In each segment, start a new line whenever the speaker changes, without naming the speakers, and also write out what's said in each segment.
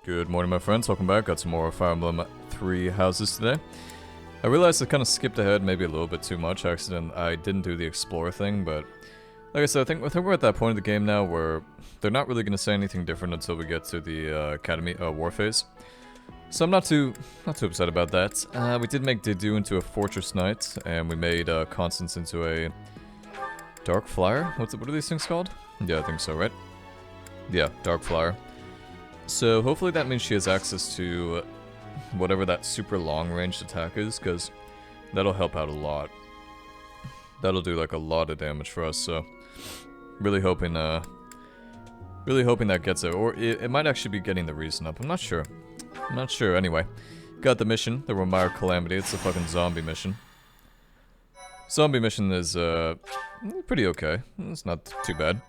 Good morning, my friends. Welcome back. Got some more Fire Emblem 3 houses today. I realized I kind of skipped ahead maybe a little bit too much. I didn't do the explore thing, but like I said, I think we're at that point of the game now where they're not really going to say anything different until we get to the Academy war phase. So I'm not too upset about that. We did make Didu into a Fortress Knight, and we made Constance into a Dark Flyer. What are these things called? Yeah, I think so, right? Yeah, Dark Flyer. So hopefully that means she has access to whatever that super long-ranged attack is, because that'll help out a lot. That'll do like a lot of damage for us, so really hoping that gets it. Or it might actually be getting the reason up. I'm not sure. Anyway, got the mission, the Romire Calamity. It's a fucking zombie mission. Zombie mission is pretty okay. It's not too bad.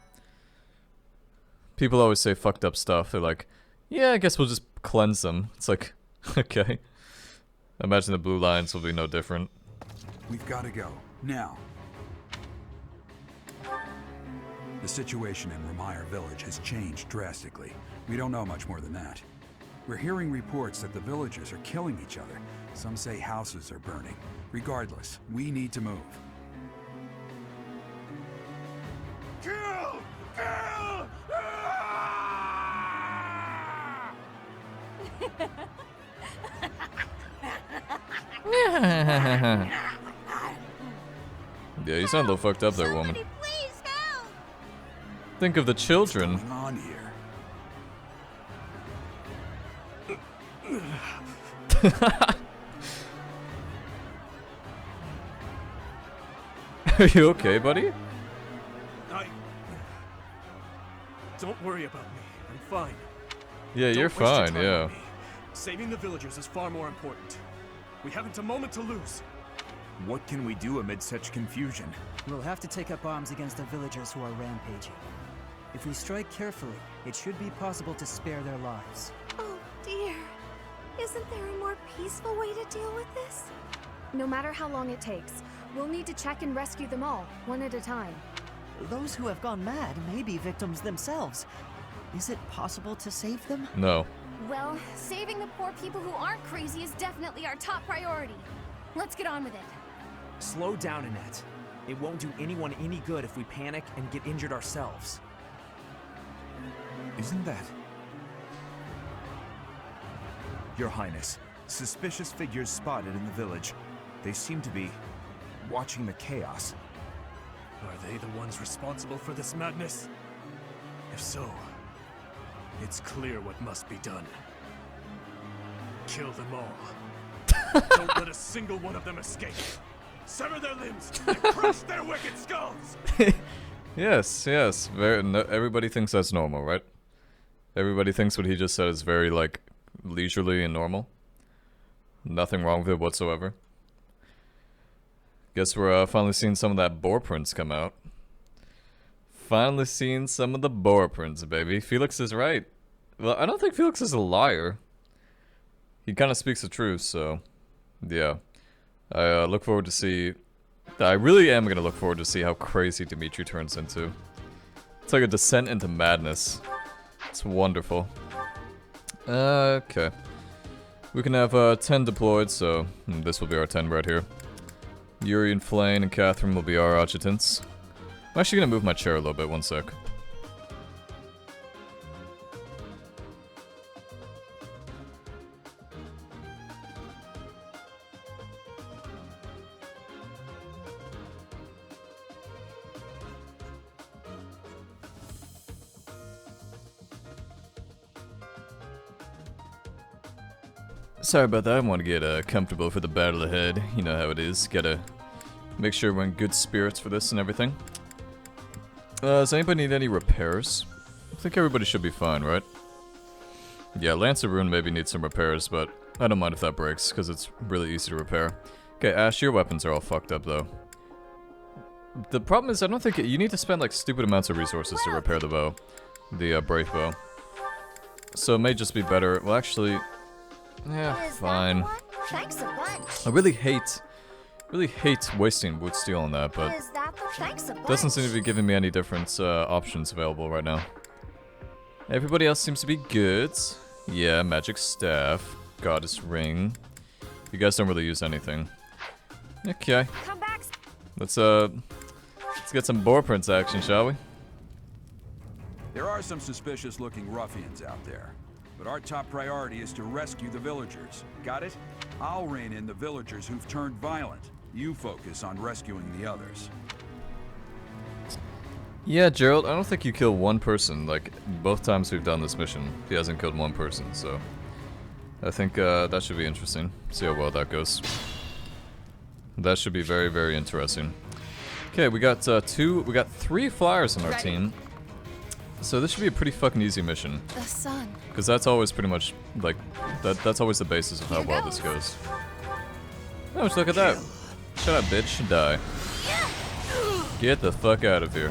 People always say fucked up stuff. They're like, yeah, I guess we'll just cleanse them. It's like, okay. Imagine the blue lines will be no different.
We've got to go. Now. The situation in Romire Village has changed drastically. We don't know much more than that. We're hearing reports that the villagers are killing each other. Some say houses are burning. Regardless, we need to move. Kill! Kill!
Yeah, you sound a little fucked up there, woman.
Please help!
Think of the children.
What's going on here?
Are you okay, buddy?
Don't worry about me. I'm fine.
Yeah, you're fine, yeah.
Saving the villagers is far more important. We haven't a moment to lose.
What can we do amid such confusion?
We'll have to take up arms against the villagers who are rampaging. If we strike carefully, it should be possible to spare their lives.
Oh dear. Isn't there a more peaceful way to deal with this? No matter how long it takes, we'll need to check and rescue them all, one at a time.
Those who have gone mad may be victims themselves. Is it possible to save them?
No.
Well, saving the poor people who aren't crazy is definitely our top priority. Let's get on with it.
Slow down, Annette. It won't do anyone any good if we panic and get injured ourselves.
Isn't that... Your Highness, suspicious figures spotted in the village. They seem to be watching the chaos.
Are they the ones responsible for this madness? If so, it's clear what must be done. Kill them all. Don't let a single one of them escape. Sever their limbs and crush their wicked skulls!
Yes. Everybody thinks that's normal, right? Everybody thinks what he just said is very, like, leisurely and normal. Nothing wrong with it whatsoever. Guess we're finally seeing some of that boar prints come out. Finally seeing some of the boar prints, baby. Felix is right. Well, I don't think Felix is a liar. He kind of speaks the truth, so... yeah. I look forward to see... I really am going to look forward to see how crazy Dimitri turns into. It's like a descent into madness. It's wonderful. Okay. We can have 10 deployed, so this will be our 10 right here. Yuri and Flane and Catherine will be our adjutants. I'm actually going to move my chair a little bit, one sec. Sorry about that, I want to get comfortable for the battle ahead. You know how it is. Gotta make sure we're in good spirits for this and everything. Does anybody need any repairs? I think everybody should be fine, right? Yeah, Lancer Rune maybe needs some repairs, but I don't mind if that breaks, because it's really easy to repair. Okay, Ash, your weapons are all fucked up, though. The problem is, I don't think you need to spend, like, stupid amounts of resources to repair the bow. The Brave Bow. So it may just be better. Well, actually... yeah, fine.
Thanks a bunch.
I really hate wasting wood steel on that, but doesn't seem to be giving me any different options available right now. Everybody else seems to be good. Yeah, magic staff, goddess ring. You guys don't really use anything. Okay.
Come back.
Let's get some boar prints action, shall we?
There are some suspicious-looking ruffians out there, but our top priority is to rescue the villagers. Got it? I'll rein in the villagers who've turned violent. You focus on rescuing the others.
Yeah, Gerald, I don't think you killed one person. Like, both times we've done this mission, he hasn't killed one person, so... I think, that should be interesting. See how well that goes. That should be very, very interesting. Okay, we got, 3 flyers on our team. So this should be a pretty fucking easy mission.
The sun.
Because that's always pretty much, like, that's always the basis of how well this goes. Oh, just look at that. Shut up, bitch. Die. Get the fuck out of here.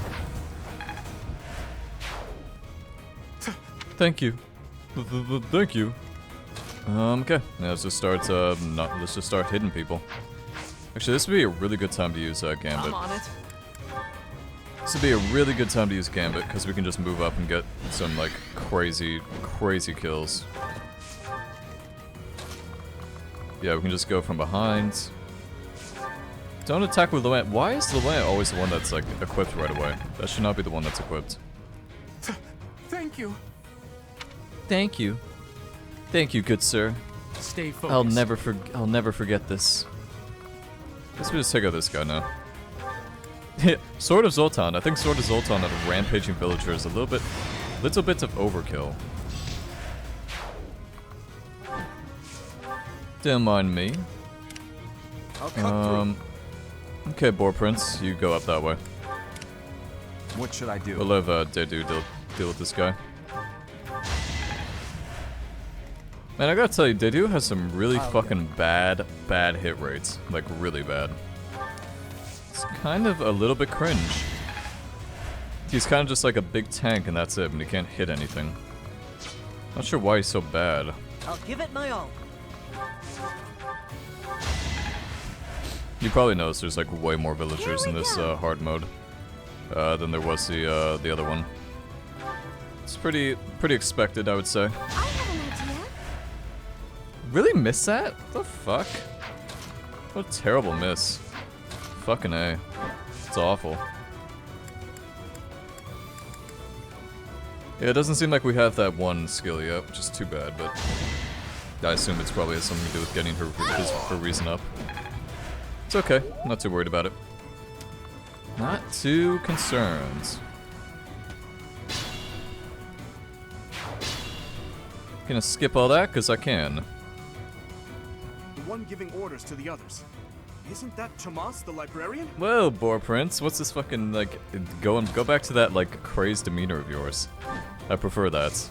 Thank you. Thank you. Okay. Now let's just start, let's just start hitting people. Actually, this would be a really good time to use, Gambit.
I'm on it.
This would be a really good time to use Gambit, because we can just move up and get some, like, crazy kills. Yeah, we can just go from behind. Don't attack with Luan. Why is Luan always the one that's, like, equipped right away? That should not be the one that's equipped.
Thank you.
Thank you. Thank you, good sir.
Stay focused.
I'll never forget this. Let's just take out this guy now. Sword of Zoltan. I think Sword of Zoltan on a rampaging villager is a little bit of overkill. Don't mind me.
I'll cut
Okay, Boar Prince, you go up that way.
What should I do?
We'll have Dedu deal with this guy. Man, I gotta tell you, Dedu has some really fucking bad hit rates. Like, really bad. It's kind of a little bit cringe. He's kind of just like a big tank and that's it, and he can't hit anything. Not sure why he's so bad.
I'll give it my all.
You probably noticed there's like way more villagers in this hard mode than there was the other one. It's pretty expected, I would say.
I have an idea.
Really miss that? What the fuck? What a terrible miss. Fucking A. It's awful. Yeah, it doesn't seem like we have that one skill yet, which is too bad, but I assume it's probably has something to do with getting her reason up. It's okay. I'm not too worried about it. Not too concerned. Gonna skip all that, because I can.
The one giving orders to the others. Isn't that Tomas, the librarian?
Whoa, Boar Prince, what's this fucking, like, go back to that, like, crazed demeanor of yours. I prefer that.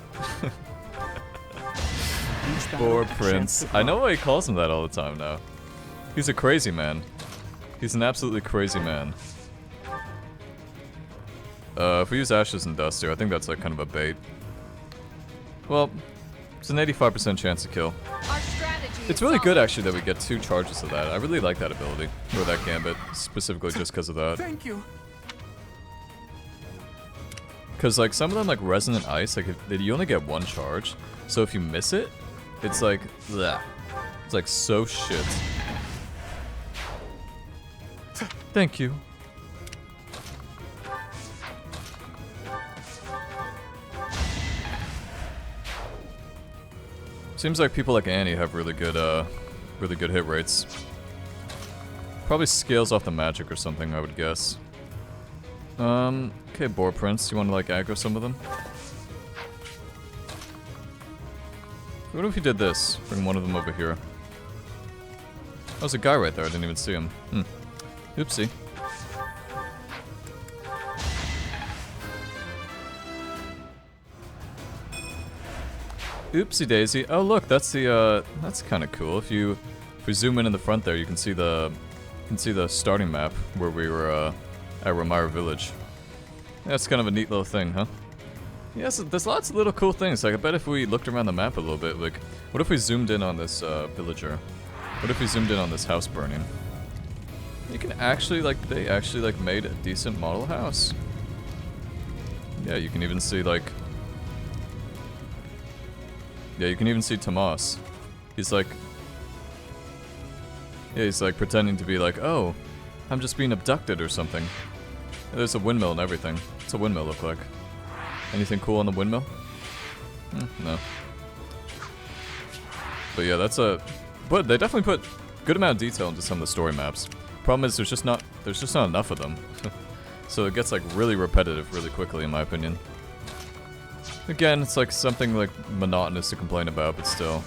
Boar Prince. I know why he calls him that all the time now. He's a crazy man. He's an absolutely crazy man. If we use Ashes and Dust here, I think that's, like, kind of a bait. Well, it's an 85% chance to kill. It's really good, actually, that we get 2 charges of that. I really like that ability, or that Gambit, specifically just because of that.
Thank you.
Because, like, some of them, like, Resonant Ice, like, you only get 1 charge. So if you miss it, it's like, bleh. It's like so shit. Thank you. Seems like people like Annie have really good hit rates. Probably scales off the magic or something, I would guess. Okay, Boar Prince, you want to like aggro some of them? What if you did this? Bring one of them over here. Oh, there's a guy right there, I didn't even see him. Oopsie. Oopsie daisy. Oh look, that's the that's kind of cool. If we zoom in the front there, you can see the starting map where we were at Ramire Village. That's kind of a neat little thing, huh? Yes, there's lots of little cool things. Like I bet if we looked around the map a little bit, like what if we zoomed in on this villager? What if we zoomed in on this house burning? You can actually they actually made a decent model house. Yeah, you can even see like Yeah, you can even see Tomas. He's like... Yeah, he's like pretending to be like, oh, I'm just being abducted or something. There's a windmill and everything. What's a windmill look like? Anything cool on the windmill? No. But yeah, that's a... But they definitely put good amount of detail into some of the story maps. Problem is, there's just not enough of them. So it gets like really repetitive really quickly, in my opinion. Again, it's like something like monotonous to complain about, but still.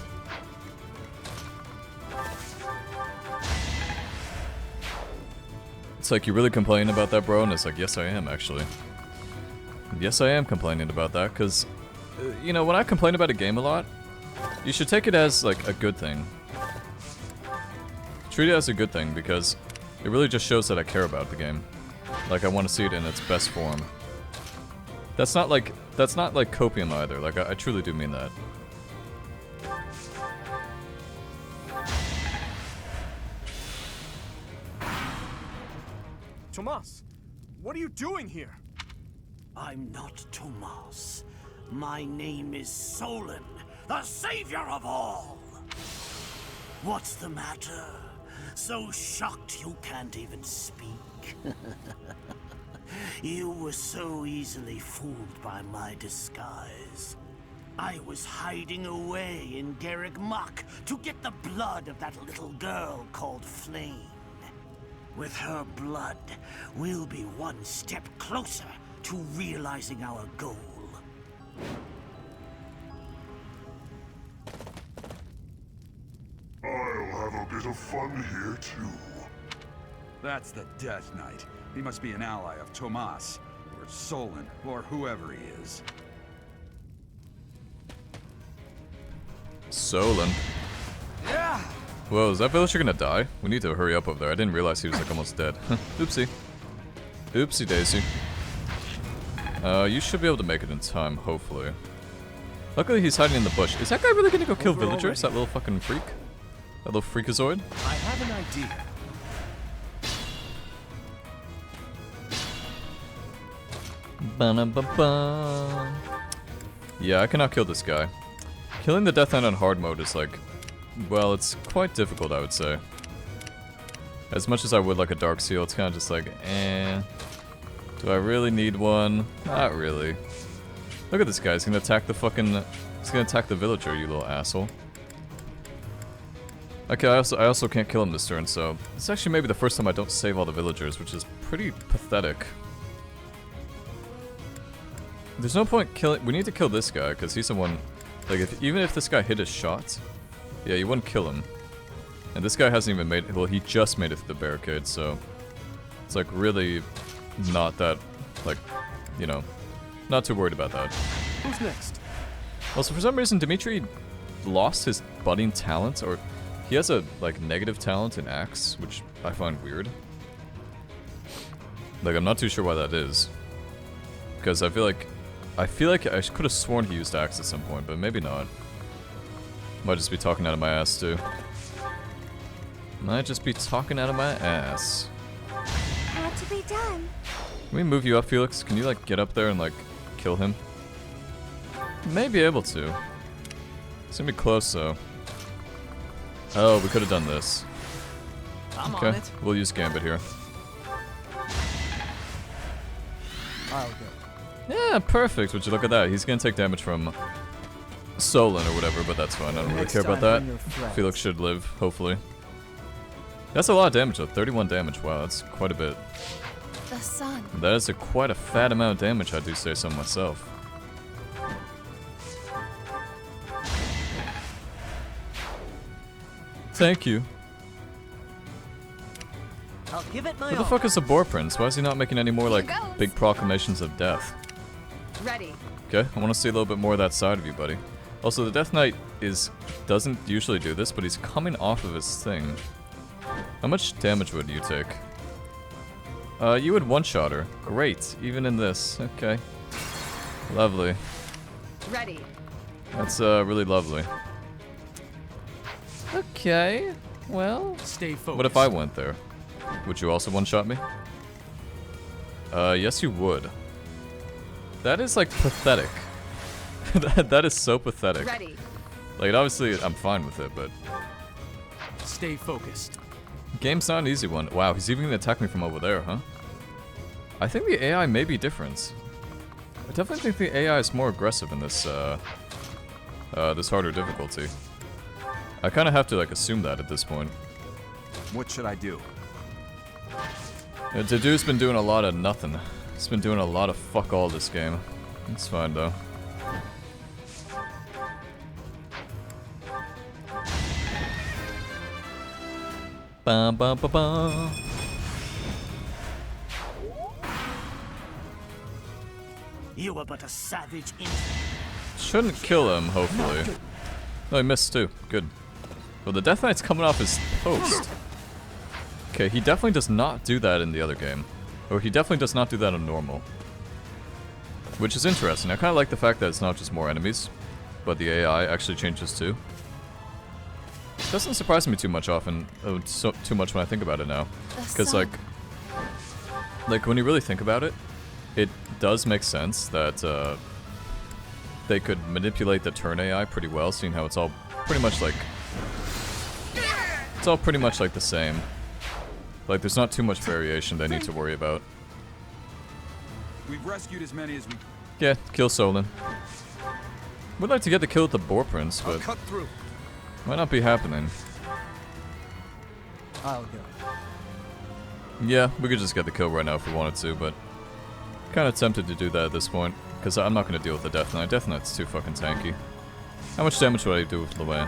It's like, you really complaining about that, bro? And it's like, yes I am, actually. Yes I am complaining about that, because, you know, when I complain about a game a lot, you should take it as, like, a good thing. Treat it as a good thing, because it really just shows that I care about the game. Like, I want to see it in its best form. That's not like copium either, like, I truly do mean that.
Tomas, what are you doing here?
I'm not Tomas. My name is Solon, the savior of all. What's the matter? So shocked you can't even speak? You were so easily fooled by my disguise. I was hiding away in Garreg Mach to get the blood of that little girl called Flame. With her blood, we'll be one step closer to realizing our goal.
I'll have a bit of fun here, too.
That's the Death Knight. He must be an ally of Tomas, or Solon, or whoever he is.
Solon.
Yeah.
Whoa, is that villager gonna die? We need to hurry up over there. I didn't realize he was like almost dead. Oopsie. Oopsie daisy. You should be able to make it in time, hopefully. Luckily he's hiding in the bush. Is that guy really gonna go kill villagers? That little fucking freak? That little freakazoid?
I have an idea.
Ba-na-ba-ba. Yeah, I cannot kill this guy. Killing the Death Knight on hard mode is like... Well, it's quite difficult, I would say. As much as I would like a Dark Seal, it's kind of just like, eh. Do I really need one? Not really. Look at this guy, he's gonna attack the fucking... He's gonna attack the villager, you little asshole. Okay, I also can't kill him this turn, so... It's actually maybe the first time I don't save all the villagers, which is pretty pathetic. There's no point killing... We need to kill this guy, because he's the one... Like, even if this guy hit his shot... Yeah, you wouldn't kill him. And this guy hasn't even made it. Well, he just made it through the barricade, so... It's like really not that, like, you know, not too worried about that.
Who's next?
Also, for some reason, Dimitri lost his budding talent, or he has a, like, negative talent in Axe, which I find weird. Like, I'm not too sure why that is. Because I feel like I could have sworn he used Axe at some point, but maybe not. Might just be talking out of my ass, too. Might just be talking out of my ass.
Had to be done.
Can we move you up, Felix? Can you, like, get up there and, like, kill him? May be able to. It's gonna be close, though. Oh, we could have done this.
I'm
Okay,
on it.
we'll use Gambit here.
I'll go.
Yeah, perfect. Would you look at that? He's gonna take damage from Solon or whatever, but that's fine. I don't really
Next
care about
time
that.
when you're friends.
Felix should live, hopefully. That's a lot of damage, though. 31 damage. Wow, that's quite a bit.
The sun.
That is quite a fat amount of damage, I do say so myself. Thank you.
I'll give it my
Who the
all.
fuck is the Boar Prince? Why is he not making any more,
Here
like,
goes.
big proclamations of death?
Ready.
Okay, I want to see a little bit more of that side of you, buddy. Also, the Death Knight doesn't usually do this, but he's coming off of his thing. How much damage would you take? You would one-shot her. Great, even in this. Okay. Lovely.
Ready.
That's, really lovely. Okay, well...
Stay focused.
What if I went there? Would you also one-shot me? Yes you would. That is, like, pathetic. that is so pathetic.
Ready.
Like, obviously, I'm fine with it, but...
Stay focused.
Game's not an easy one. Wow, he's even gonna attack me from over there, huh? I think the AI may be different. I definitely think the AI is more aggressive in this, this harder difficulty. I kind of have to, like, assume that at this point.
What should I do?
The dude's been doing a lot of nothing. He's been doing a lot of fuck all this game. It's fine, though. Ba ba ba ba.
You are but a savage
Shouldn't kill him, hopefully. Oh, he missed too. Good. Well, the Death Knight's coming off his post. Okay, he definitely does not do that in the other game. Or he definitely does not do that on normal. Which is interesting. I kind of like the fact that it's not just more enemies, but the AI actually changes too. Doesn't surprise me too much often, too much when I think about it now. Because like when you really think about it, it does make sense that they could manipulate the turn AI pretty well, seeing how it's all pretty much like the same. Like there's not too much variation they need to worry about.
We've rescued as many as we...
Yeah, kill Solon. Would like to get the kill with the Boar Prince, but
Cut through.
might not be happening.
I'll go.
Yeah, we could just get the kill right now if we wanted to, but kind of tempted to do that at this point, because I'm not going to deal with the Death Knight. Death Knight's too fucking tanky. How much damage would I do with Luay?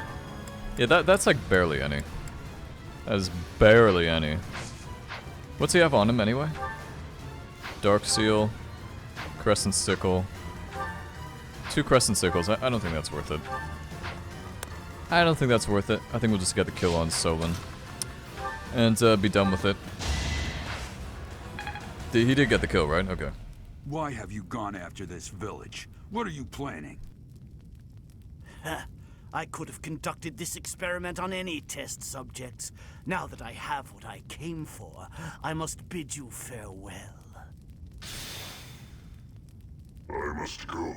Yeah, that's like barely any. That is barely any. What's he have on him anyway? Dark Seal, Crescent Sickle. 2 Crescent Sickles. I don't think that's worth it. I don't think that's worth it. I think we'll just get the kill on Solon. And be done with it. He did get the kill, right? Okay.
Why have you gone after this village? What are you planning?
I could have conducted this experiment on any test subjects. Now that I have what I came for, I must bid you farewell.
I must go.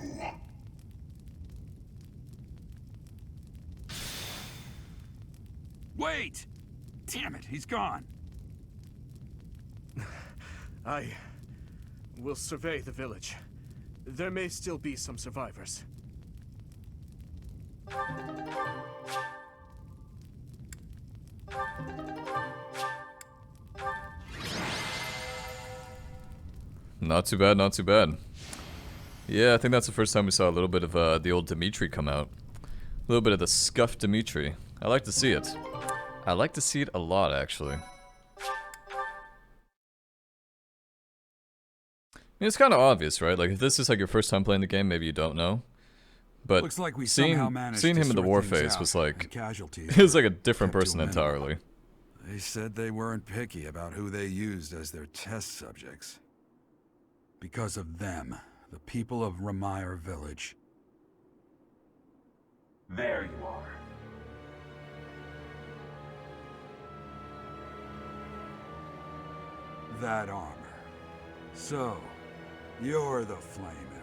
Wait! Damn it, he's gone.
I will survey the village. There may still be some survivors.
Not too bad, not too bad. Yeah, I think that's the first time we saw a little bit of the old Dimitri come out. A little bit of the scuffed Dimitri. I like to see it. I like to see it a lot, actually. I mean, it's kind of obvious, right? Like, if this is like your first time playing the game, maybe you don't know. But
Looks like we
seeing
somehow managed
him
to
in the
sort
war
things
phase
out,
was
and
like...
casualties
It was like a different
kept to
person
a minimum.
entirely.
They said they weren't picky about who they used as their test subjects. Because of them, the people of Ramire Village.
There you are.
That armor. So, you're the Flame Emperor.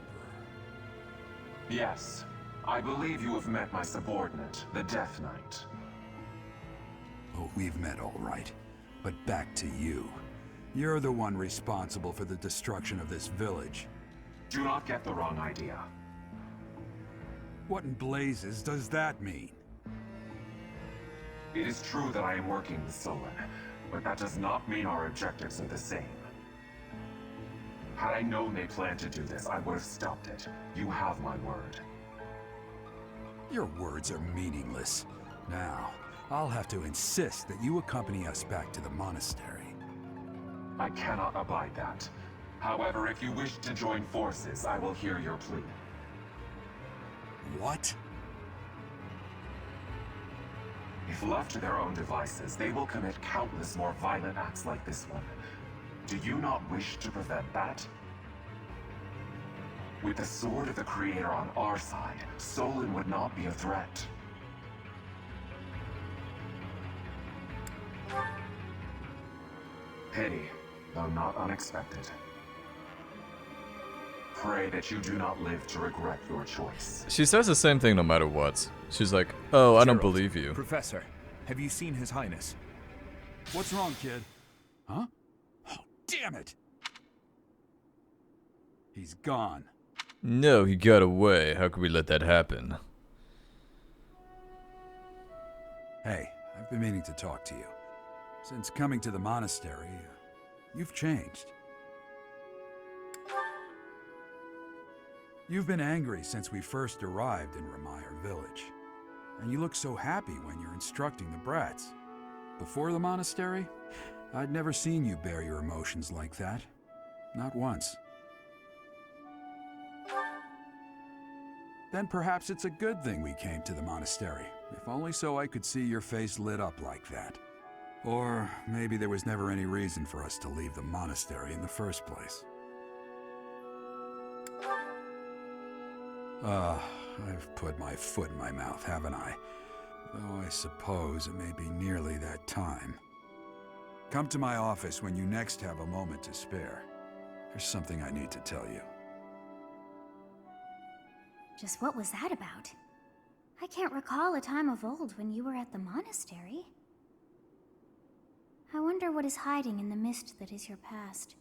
Yes, I believe you have met my subordinate, the Death Knight.
Oh, we've met all right. But back to you. You're the one responsible for the destruction of this village.
Do not get the wrong idea.
What in blazes does that mean?
It is true that I am working with Solon, but that does not mean our objectives are the same. Had I known they planned to do this, I would have stopped it. You have my word.
Your words are meaningless. Now, I'll have to insist that you accompany us back to the monastery.
I cannot abide that. However, if you wish to join forces, I will hear your plea.
What?
If left to their own devices, they will commit countless more violent acts like this one. Do you not wish to prevent that? With the sword of the Creator on our side, Solon would not be a threat. Pity, though not unexpected. Pray that you do not live to regret your choice.
She says the same thing no matter what. She's like, oh, I don't
Gerald,
believe you.
Professor, have you seen His Highness?
What's wrong, kid? Huh? Oh, damn it! He's gone.
No, he got away. How could we let that happen?
Hey, I've been meaning to talk to you. Since coming to the monastery, you've changed. You've been angry since we first arrived in Remire village. And you look so happy when you're instructing the brats. Before the monastery, I'd never seen you bear your emotions like that. Not once. Then perhaps it's a good thing we came to the monastery, if only so I could see your face lit up like that. Or maybe there was never any reason for us to leave the monastery in the first place. I've put my foot in my mouth, haven't I? Though I suppose it may be nearly that time. Come to my office when you next have a moment to spare. There's something I need to tell you.
Just what was that about? I can't recall a time of old when you were at the monastery. I wonder what is hiding in the mist that is your past.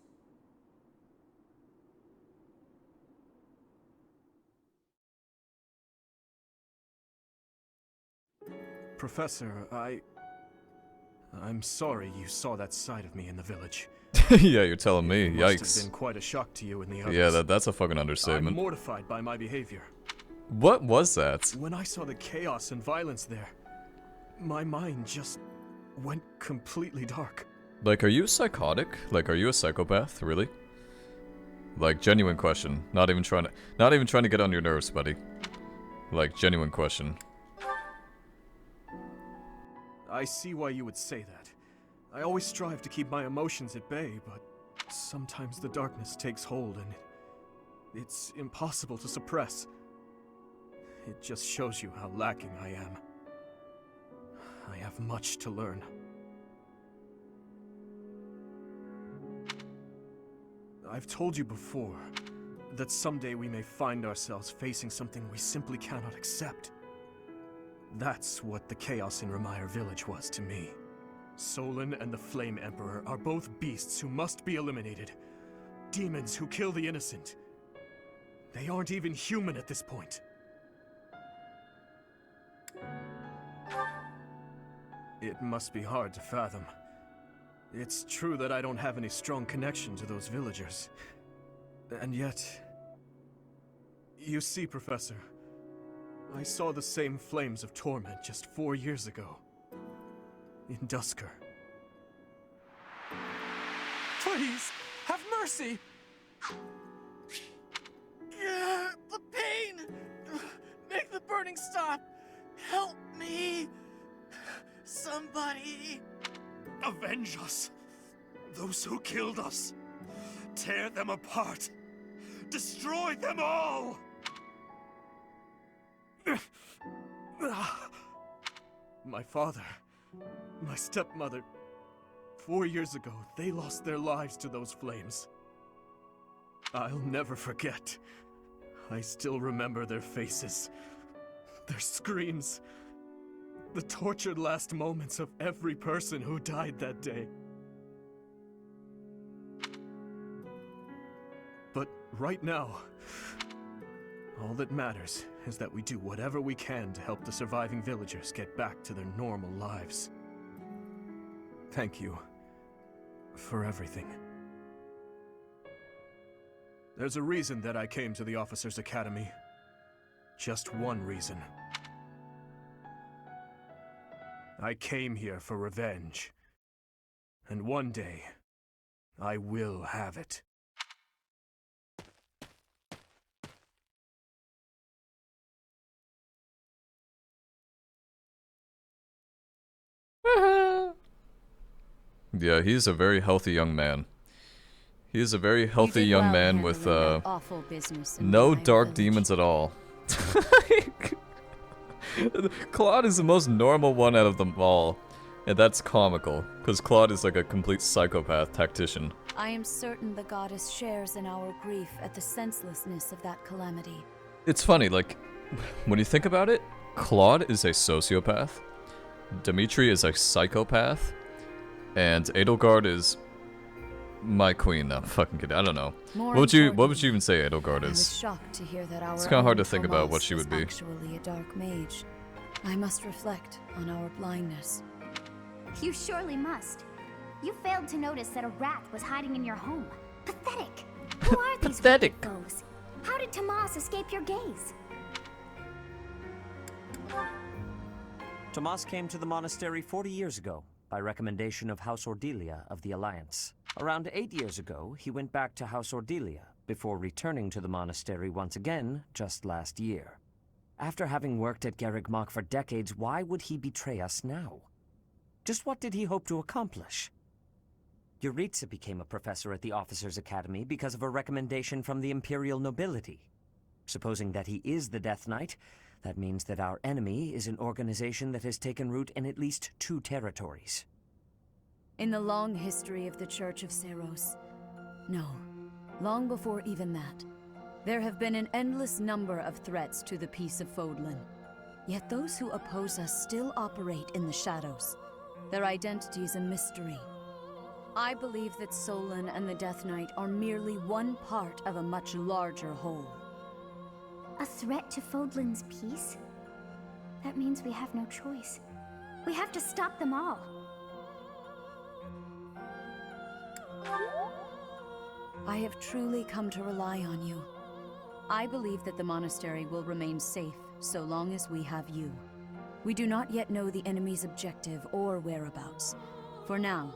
Professor, I'm sorry you saw that side of me in the village.
Yeah, you're telling me.
Must
Yikes.
have been quite a shock to you and the others.
Yeah, that's a fucking understatement.
I'm mortified by my behavior.
What was that?
When I saw the chaos and violence there, my mind just went completely dark.
Like, are you psychotic? Like, are you a psychopath? Really? Like, genuine question. Not even trying to get on your nerves, buddy. Like, genuine question.
I see why you would say that. I always strive to keep my emotions at bay, but sometimes the darkness takes hold and it's impossible to suppress. It just shows you how lacking I am. I have much to learn. I've told you before that someday we may find ourselves facing something we simply cannot accept. That's what the chaos in Remire village was to me. Solon and the Flame Emperor are both beasts who must be eliminated. Demons who kill the innocent. They aren't even human at this point. It must be hard to fathom. It's true that I don't have any strong connection to those villagers. And yet... You see, Professor, I saw the same flames of torment just 4 years ago. In Dusker.
Please, have mercy! Yeah, the pain! Make the burning stop! Help me! Somebody!
Avenge us! Those who killed us! Tear them apart! Destroy them all!
My father, my stepmother, 4 years ago, they lost their lives to those flames. I'll never forget. I still remember their faces, their screams, the tortured last moments of every person who died that day. But right now, all that matters is that we do whatever we can to help the surviving villagers get back to their normal lives. Thank you for everything. There's a reason that I came to the Officers' Academy. Just one reason. I came here for revenge. And one day, I will have it.
Yeah, he's a very healthy young man. He is a very healthy young man with no dark demons at all. Claude is the most normal one out of them all. And that's comical, because Claude is like a complete psychopath tactician.
I am certain the goddess shares in our grief at the senselessness of that calamity.
It's funny, like, when you think about it, Claude is a sociopath. Dimitri is a psychopath. And Edelgard is my queen. No, I'm fucking kidding. I don't know. What would you even say Edelgard
I was
is?
shocked to hear that our
It's kind of hard
own
to think about what
Tomas
she would
is
be.
actually a dark mage. I must reflect on our blindness.
You surely must. You failed to notice that a rat was hiding in your home. Pathetic. Who are these
Pathetic.
foes? How did Tomas escape your gaze?
Tomas came to the monastery 40 years ago, by recommendation of House Ordelia of the Alliance. Around 8 years ago, he went back to House Ordelia, before returning to the monastery once again, just last year. After having worked at Garreg Mach for decades, why would he betray us now? Just what did he hope to accomplish? Yuritsa became a professor at the Officers' Academy because of a recommendation from the Imperial nobility. Supposing that he is the Death Knight, that means that our enemy is an organization that has taken root in at least 2 territories.
In the long history of the Church of Seros, no, long before even that, there have been an endless number of threats to the peace of Fódlan. Yet those who oppose us still operate in the shadows. Their identity is a mystery. I believe that Solon and the Death Knight are merely one part of a much larger whole.
A threat to Fódlan's peace? That means we have no choice. We have to stop them all.
I have truly come to rely on you. I believe that the monastery will remain safe so long as we have you. We do not yet know the enemy's objective or whereabouts. For now,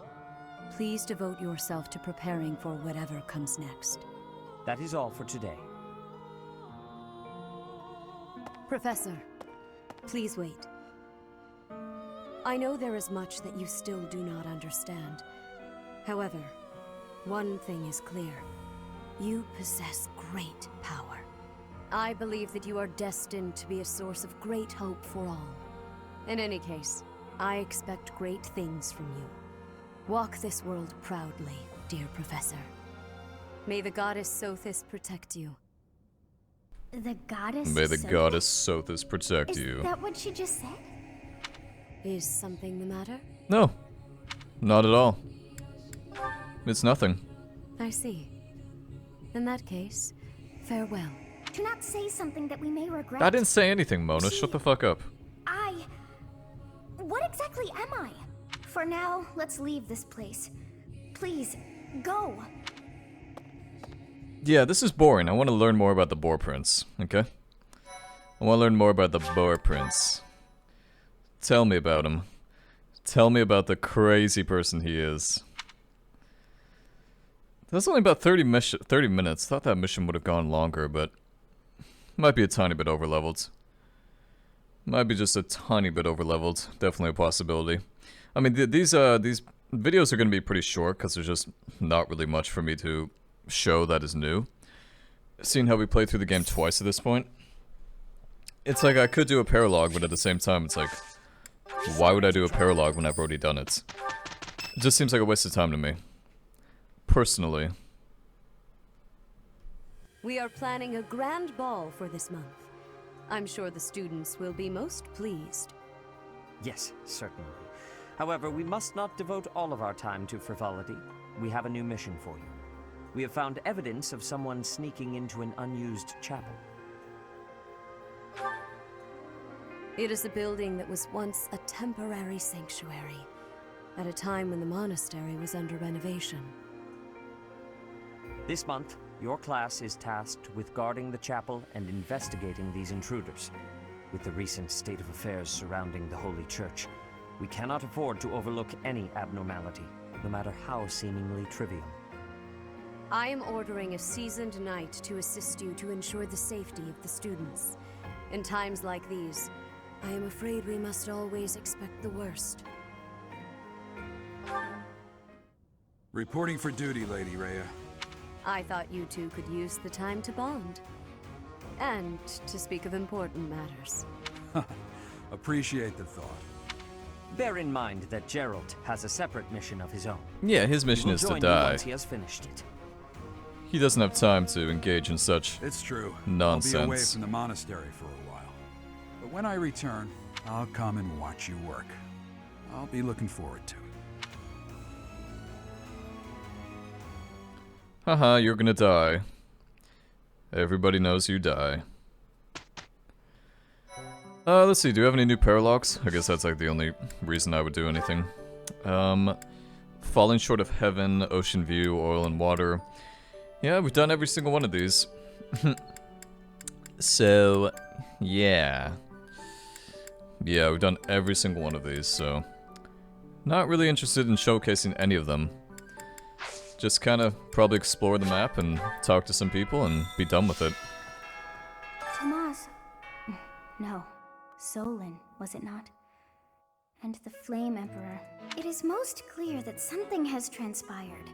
please devote yourself to preparing for whatever comes next.
That is all for today.
Professor, please wait. I know there is much that you still do not understand. However, one thing is clear. You possess great power. I believe that you are destined to be a source of great hope for all. In any case, I expect great things from you. Walk this world proudly, dear Professor. May the goddess Sothis protect you.
The goddess
May the
Sothis?
goddess Sothis protect you.
Is that what she just said?
Is something the matter?
No, not at all. It's nothing.
I see. In that case, farewell.
Do not say something that we may regret.
I didn't say anything, Mona. Shut the fuck up.
What exactly am I? For now, let's leave this place. Please, go.
Yeah, this is boring. I want to learn more about the Boar Prince, okay? I want to learn more about the Boar Prince. Tell me about him. Tell me about the crazy person he is. That's only about 30 minutes. Thought that mission would have gone longer, but might be a tiny bit overleveled. Might be just a tiny bit overleveled. Definitely a possibility. I mean, these videos are going to be pretty short because there's just not really much for me to show that is new. Seeing how we played through the game twice at this point, it's like I could do a paralog, but at the same time, it's like, why would I do a paralog when I've already done it? It just seems like a waste of time to me. Personally.
We are planning a grand ball for this month. I'm sure the students will be most pleased.
Yes, certainly. However, we must not devote all of our time to frivolity. We have a new mission for you. We have found evidence of someone sneaking into an unused chapel.
It is a building that was once a temporary sanctuary, at a time when the monastery was under renovation.
This month, your class is tasked with guarding the chapel and investigating these intruders. With the recent state of affairs surrounding the Holy Church, we cannot afford to overlook any abnormality, no matter how seemingly trivial.
I am ordering a seasoned knight to assist you to ensure the safety of the students. In times like these, I am afraid we must always expect the worst.
Reporting for duty, Lady Rhea.
I thought you two could use the time to bond. And to speak of important matters.
Appreciate the thought.
Bear in mind that Gerald has a separate mission of his own.
Yeah, his mission is to die.
Once he has finished it.
He doesn't have time to engage in such
It's true.
nonsense.
I'll be away from the monastery for a while. But when I return, I'll come and watch you work. I'll be looking forward to it.
Haha, you're gonna die. Everybody knows you die. Let's see, do you have any new paralogs? I guess that's like the only reason I would do anything. Falling Short of Heaven, Ocean View, Oil and Water. Yeah, we've done every single one of these. So, yeah. Yeah, we've done every single one of these, so... Not really interested in showcasing any of them. Just kind of probably explore the map and talk to some people and be done with it.
Tomas... No. Solon, was it not? And the Flame Emperor. It is most clear that something has transpired.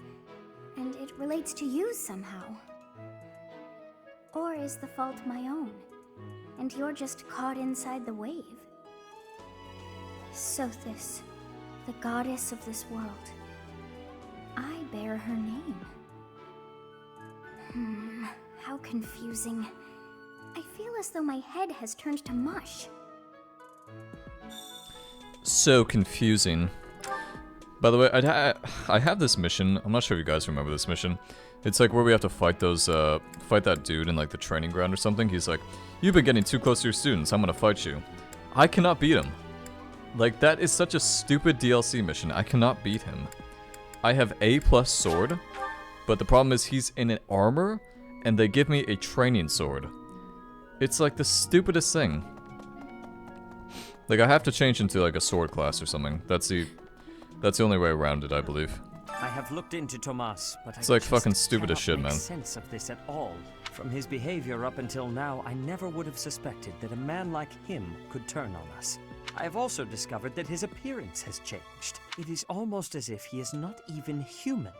And it relates to you somehow. Or is the fault my own? And you're just caught inside the wave? Sothis, the goddess of this world. I bear her name. How confusing. I feel as though my head has turned to mush.
So confusing. By the way, I have this mission. I'm not sure if you guys remember this mission. It's like where we have to fight those, fight that dude in like the training ground or something. He's like, "You've been getting too close to your students. I'm gonna fight you." I cannot beat him. Like, that is such a stupid DLC mission. I cannot beat him. I have A+ sword, but the problem is he's in an armor, and they give me a training sword. It's like the stupidest thing. Like, I have to change into like a sword class or something. That's the only way around it, I believe.
I have looked into Tomas, but
it's like fucking stupid as shit, man.
Make sense of this at all. From his behavior up until now, I never would have suspected that a man like him could turn on us. I have also discovered that his appearance has changed. It is almost as if he is not even human.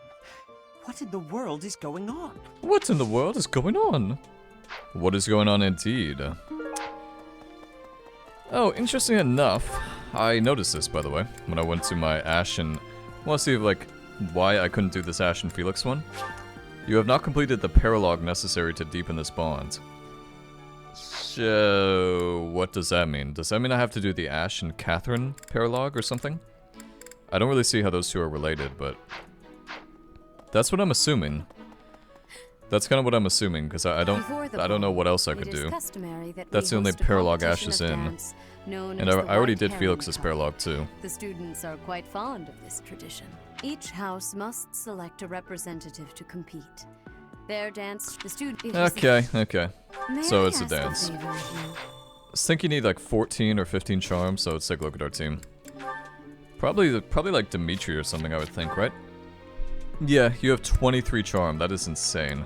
What in the world is going on?
What in the world is going on? What is going on indeed? Oh, interesting enough, I noticed this, by the way, when I went to my Ash and... I want to see, like, why I couldn't do this Ash and Felix one. You have not completed the paralog necessary to deepen this bond. So, what does that mean? Does that mean I have to do the Ash and Catherine paralog or something? I don't really see how those two are related, but... That's what I'm assuming. That's kind of what I'm assuming, because I don't know what else I could do. That's the only paralog Ash is in. And I already did Felix's paralog too.
The students are quite fond of this tradition. Each house must select a representative to compete. Their dance, the student...
Okay. So it's a dance. I think you need like 14 or 15 charms, so let's take a look at our team. Probably like Dimitri or something, I would think, right? Yeah, you have 23 charm. That is insane.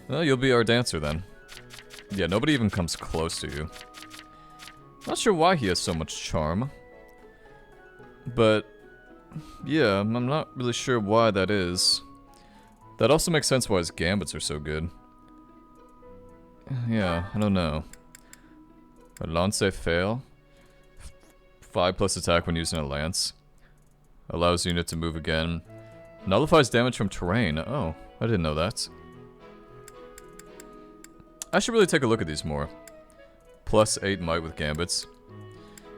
Well, you'll be our dancer then. Yeah, nobody even comes close to you. Not sure why he has so much charm. But, yeah, I'm not really sure why that is. That also makes sense why his gambits are so good. Yeah, I don't know. A lance fail. 5+ attack when using a lance. Allows unit to move again. Nullifies damage from terrain. Oh, I didn't know that. I should really take a look at these more. +8 might with gambits.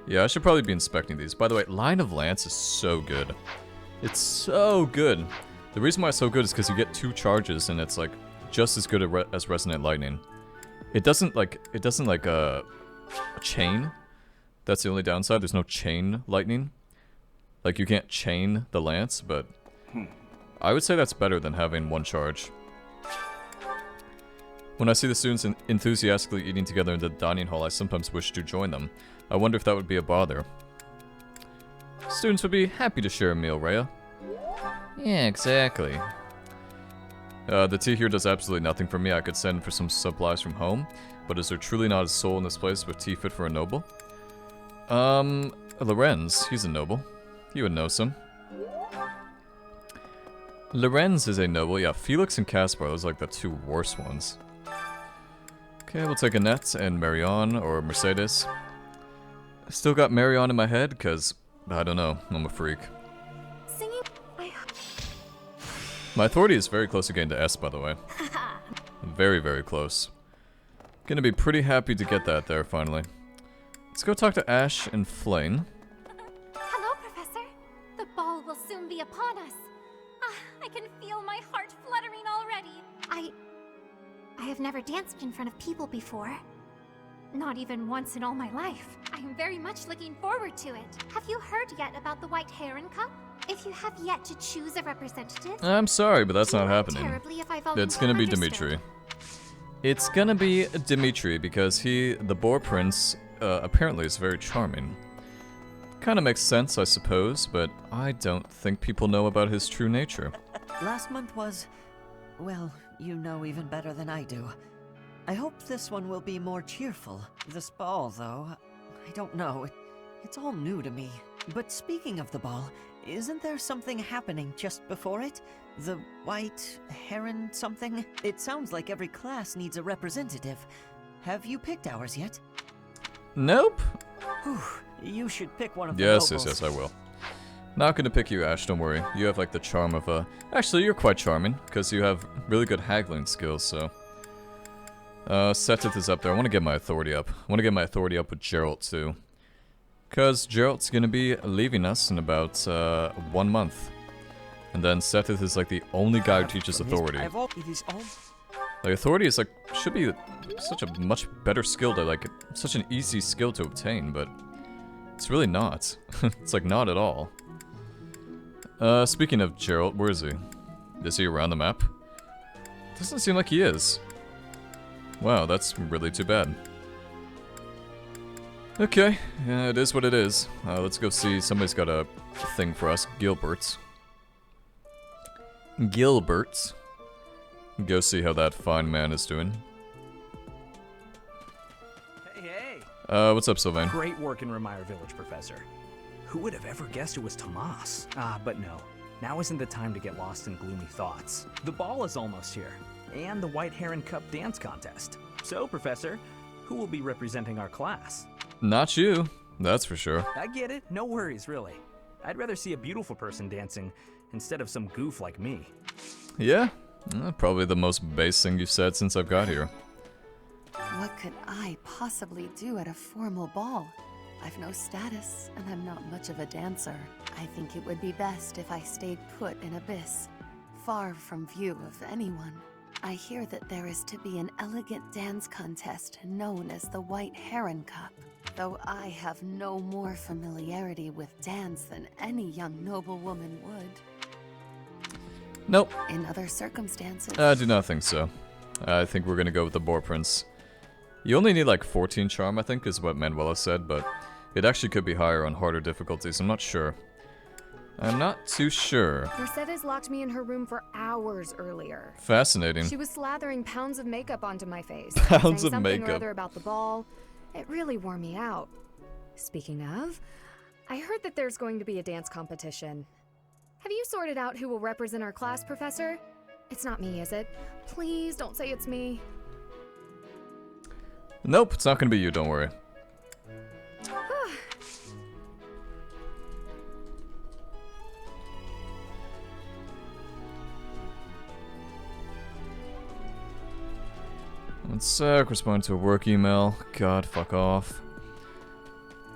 Yeah, I should probably be inspecting these. By the way, Line of Lance is so good. It's so good. The reason why it's so good is because you get 2 charges and it's like just as good as Resonant Lightning. It doesn't like a chain. That's the only downside. There's no chain lightning. Like you can't chain the lance, but I would say that's better than having 1 charge. When I see the students enthusiastically eating together in the dining hall, I sometimes wish to join them. I wonder if that would be a bother. Students would be happy to share a meal, Rhea. Yeah, exactly. The tea here does absolutely nothing for me. I could send for some supplies from home, but is there truly not a soul in this place with tea fit for a noble? Lorenz, he's a noble. You would know some. Lorenz is a noble, yeah. Felix and Caspar, those are like the 2 worst ones. Okay, we'll take Annette and Marion, or Mercedes. I still got Marion in my head, because, I don't know, I'm a freak.
Singing...
My authority is very close to getting to S, by the way. Very, very close. Gonna be pretty happy to get that there, finally. Let's go talk to Ash and Flame.
Hello, Professor. The ball will soon be upon us. I can feel my heart fluttering already. I have never danced in front of people before. Not even once in all my life. I am very much looking forward to it. Have you heard yet about the White Heron Cup? If you have yet to choose a representative...
I'm sorry, but that's not happening.
Terribly if I've
It's gonna be Dimitri. It's gonna be Dimitri because the Boar Prince, apparently is very charming. Kinda makes sense, I suppose, but I don't think people know about his true nature.
Last month was... well, you know even better than I do. I hope this one will be more cheerful. This ball, though, I don't know. It's all new to me. But speaking of the ball, isn't there something happening just before it? The White Heron something? It sounds like every class needs a representative. Have you picked ours yet?
Nope.
Whew, you should pick one of the
Yes,
locals.
yes, I will. Not gonna pick you, Ash, don't worry. You have like the charm of a... Actually, you're quite charming, because you have really good haggling skills, so... Sethith is up there. I want to get my authority up. I want to get my authority up with Geralt, too. Because Geralt's gonna be leaving us in about, 1 month. And then Sethith is like the only guy who teaches authority. Like, authority is like, should be such a much better skill to, like, such an easy skill to obtain, but... It's really not. It's like, not at all. Speaking of Geralt, where is he? Is he around the map? Doesn't seem like he is. Wow, that's really too bad. Okay, yeah, it is what it is. Let's go see. Somebody's got a thing for us. Gilbert's. Go see how that fine man is doing.
Hey!
What's up, Sylvain?
Great work in Remire Village, Professor. Who would have ever guessed it was Tomas? But no. Now isn't the time to get lost in gloomy thoughts. The ball is almost here, and the White Heron Cup dance contest. So, Professor, who will be representing our class?
Not you, that's for sure.
I get it. No worries, really. I'd rather see a beautiful person dancing instead of some goof like me.
Yeah, probably the most base thing you've said since I've got here.
What could I possibly do at a formal ball? I've no status, and I'm not much of a dancer. I think it would be best if I stayed put in Abyss, far from view of anyone. I hear that there is to be an elegant dance contest known as the White Heron Cup, though I have no more familiarity with dance than any young noblewoman would.
Nope.
In other circumstances...
I do not think so. I think we're gonna go with the Boar Prince. You only need like 14 charm, I think, is what Manuela said, but it actually could be higher on harder difficulties. I'm not sure. I'm not too sure.
Mercedes locked me in her room for hours earlier.
Fascinating.
She was slathering pounds of makeup onto my face.
Pounds of
something
makeup.
Or other about the ball. It really wore me out. Speaking of, I heard that there's going to be a dance competition. Have you sorted out who will represent our class, Professor? It's not me, is it? Please don't say it's me.
Nope, it's not gonna be you, don't worry. One sec, respond to a work email. God, fuck off.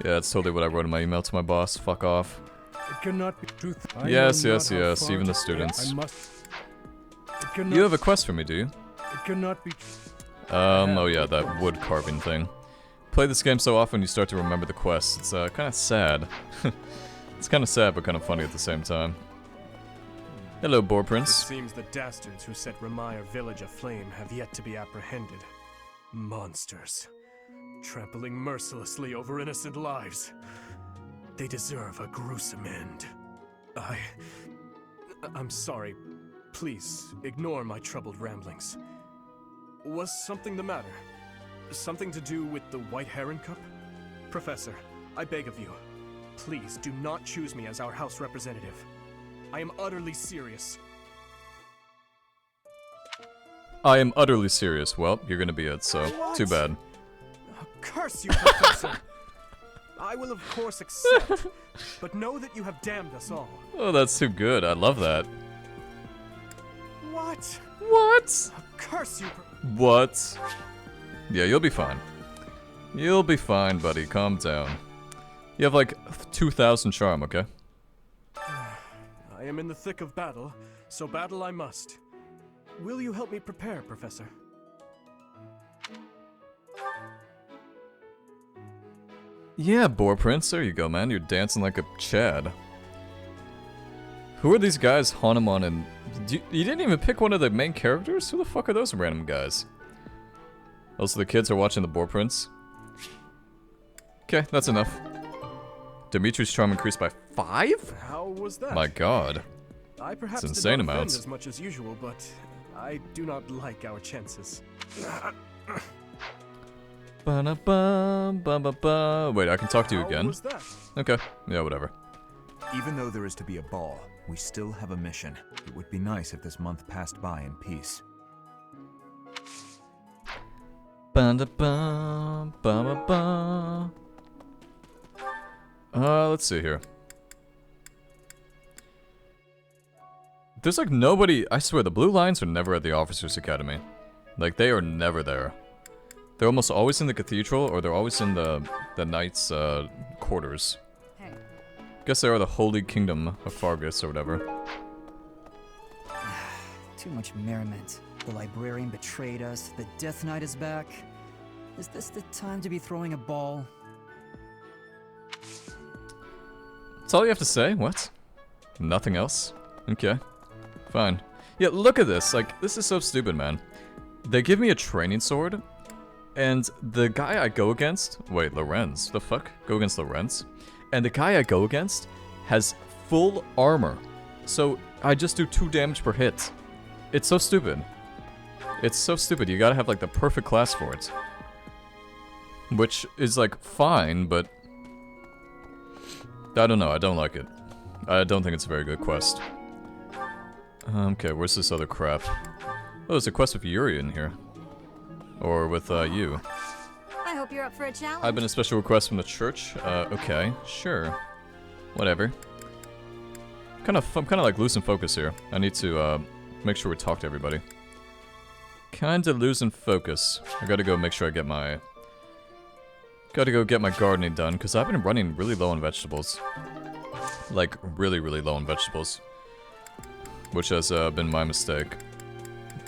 Yeah, that's totally what I wrote in my email to my boss. Fuck off.
It cannot be truth.
Yes, yes, yes, even the students. You have a quest for me, do you?
It cannot be.
Oh yeah, that wood carving thing. Play this game so often you start to remember the quests. It's kind of sad. It's kind of sad but kind of funny at the same time. Hello, Boar Prince.
It seems the dastards who set Remire Village aflame have yet to be apprehended. Monsters. Trampling mercilessly over innocent lives. They deserve a gruesome end. I'm sorry. Please, ignore my troubled ramblings. Was something the matter? Something to do with the White Heron Cup? Professor, I beg of you, please do not choose me as our house representative. I am utterly serious.
I am utterly serious. Well, you're gonna be it, so too bad.
Curse you, Professor! I will of course accept, but know that you have damned us all.
Oh, that's too good. I love that.
What?
What?
Curse you!
What? Yeah, you'll be fine. You'll be fine, buddy. Calm down. You have like 2,000 charm, okay?
I am in the thick of battle, so battle I must. Will you help me prepare, Professor?
Yeah, Boar Prince, there you go, man. You're dancing like a Chad. Who are these guys, Hanuman and... You didn't even pick one of the main characters? Who the fuck are those random guys? Also, the kids are watching the Boar Prince. Okay, that's enough. Dimitri's charm increased by 5?
How was that?
My god.
I perhaps
It's insane
did not
amounts.
offend as much as usual, but I do not like our chances.
Ba-da-bum, ba-ba-ba. Wait, I can talk to you
How
again?
was that?
Okay, yeah, whatever.
Even though there is to be a ball, we still have a mission. It would be nice if this month passed by in peace.
Ba-da-bum, ba-ba-ba. Let's see here. There's like nobody, I swear, the blue lions are never at the Officers Academy. Like, they are never there. They're almost always in the cathedral, or they're always in the Knights' quarters.
Hey.
Guess they are the Holy Kingdom of Fargus, or whatever.
Too much merriment. The librarian betrayed us, the Death Knight is back. Is this the time to be throwing a ball?
That's all you have to say? What? Nothing else? Okay. Fine. Yeah, look at this. Like, this is so stupid, man. They give me a training sword, and the guy I go against... Wait, Lorenz? The fuck? Go against Lorenz? And the guy I go against has full armor. So, I just do 2 damage per hit. It's so stupid. It's so stupid. You gotta have, like, the perfect class for it. Which is, like, fine, but... I don't know. I don't like it. I don't think it's a very good quest. Okay, where's this other crap? Oh, there's a quest with Yuri in here. Or with, you.
I hope you're up for a challenge.
I've been a special request from the church. Okay, sure. Whatever. I'm kind of like losing focus here. I need to, make sure we talk to everybody. Kinda losing focus. I gotta go make sure I get my... Gotta go get my gardening done, because I've been running really low on vegetables. Like, really, really low on vegetables. Which has, been my mistake.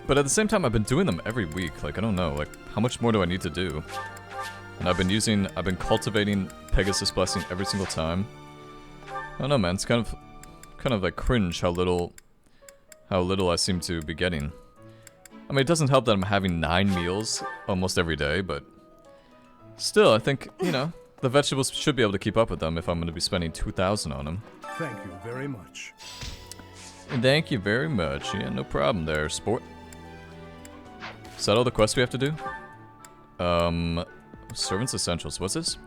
But at the same time, I've been doing them every week. Like, I don't know, like, how much more do I need to do? And I've been cultivating Pegasus Blessing every single time. I don't know, man, it's kind of like cringe how little I seem to be getting. I mean, it doesn't help that I'm having 9 meals almost every day, but... Still, I think, you know, the vegetables should be able to keep up with them if I'm going to be spending 2,000 on them.
Thank you very much.
Thank you very much. Yeah, no problem there, sport. Is that all the quests we have to do? Servants Essentials. What's this?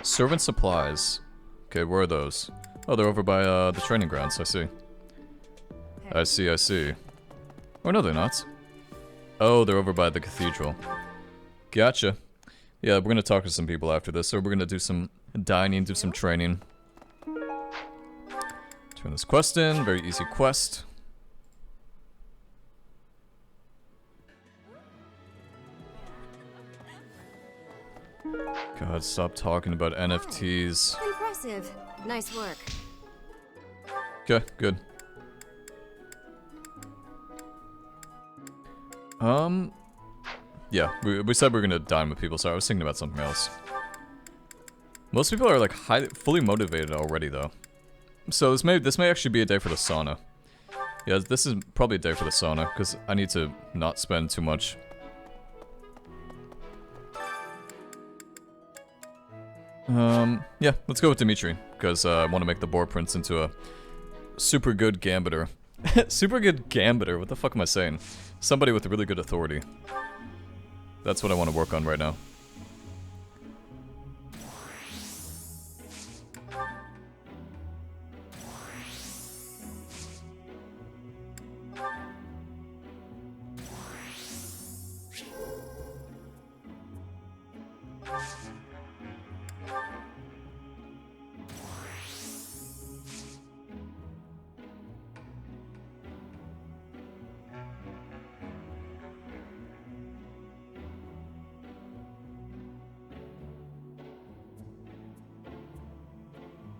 Servant Supplies. Okay, where are those? Oh, they're over by, the training grounds. I see. I see. Oh, no, they're not. Oh, they're over by the cathedral. Gotcha. Yeah, we're gonna talk to some people after this, so we're gonna do some dining, do some training. Turn this quest in, very easy quest. God, stop talking about NFTs.
Impressive. Nice work.
Okay, good. Yeah, we said we were gonna dine with people, so I was thinking about something else. Most people are like fully motivated already, though. So this may actually be a day for the sauna. Yeah, this is probably a day for the sauna because I need to not spend too much. Yeah, let's go with Dimitri because I want to make the Boar Prince into a super good gambiter. Super good gambiter. What the fuck am I saying? Somebody with really good authority. That's what I want to work on right now.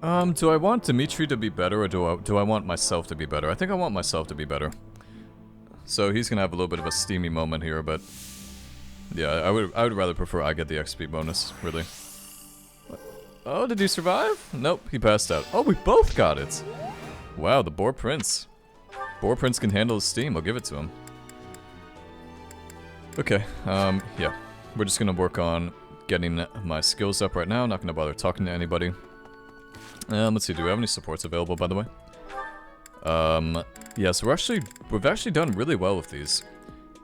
Do I want Dimitri to be better, or do I want myself to be better? I think I want myself to be better. So he's gonna have a little bit of a steamy moment here, but yeah, I would rather prefer I get the XP bonus, really. What? Oh, did he survive? Nope, he passed out. Oh, we both got it! Wow, the Boar Prince. Boar Prince can handle his steam, I'll give it to him. Okay, yeah. We're just gonna work on getting my skills up right now, not gonna bother talking to anybody. Let's see, do we have any supports available, by the way? Yeah, so we've actually done really well with these.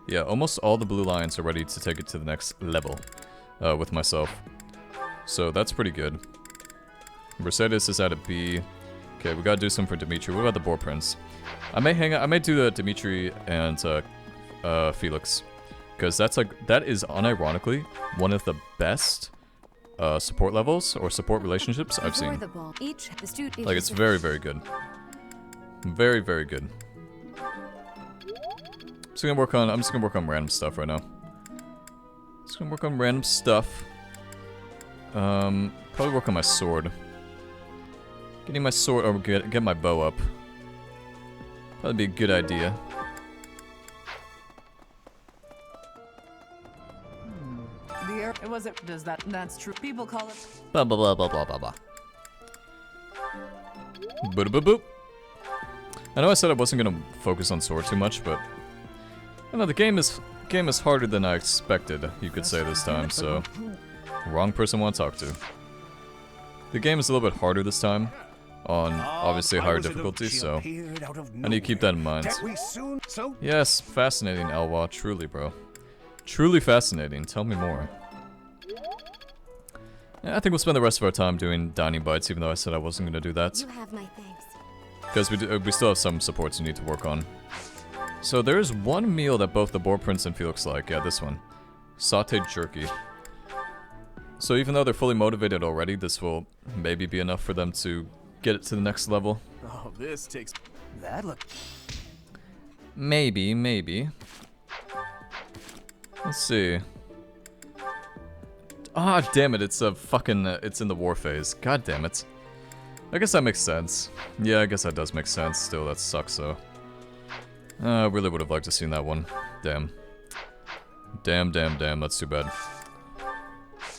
Yeah, almost all the blue lions are ready to take it to the next level, with myself. So that's pretty good. Mercedes is at a B. Okay, we gotta do some for Dimitri. What about the Boar Prince? I may do the Dimitri and, Felix. Because that is unironically one of the best, support levels, or support relationships I've seen. Like, it's very, very good. Very, very good. I'm just gonna work on random stuff right now. Just gonna work on random stuff. Probably work on my sword. Getting my sword, or get my bow up. Probably be a good idea.
It wasn't. That's true. People call it.
Blah blah blah blah blah blah blah. Boop boop boop. I know I said I wasn't gonna focus on sword too much, but I know the game is harder than I expected. You could say this time, so wrong person I want to talk to. The game is a little bit harder this time, on obviously higher difficulty, so I need to keep that in mind. Yes, fascinating, Elwa. Truly, bro. Truly fascinating. Tell me more. Yeah, I think we'll spend the rest of our time doing dining bites, even though I said I wasn't going to do that.
You have my thanks.
Because we still have some supports we need to work on. So there is one meal that both the Boar Prince and Felix like. Yeah, this one. Sauteed jerky. So even though they're fully motivated already, this will maybe be enough for them to get it to the next level.
Oh, this takes...
That look...
Maybe. Let's see. Ah, damn it, it's a fucking, it's in the war phase. God damn it. I guess that makes sense. Yeah, I guess that does make sense. Still, that sucks, though. I really would have liked to seen that one. Damn. Damn, that's too bad.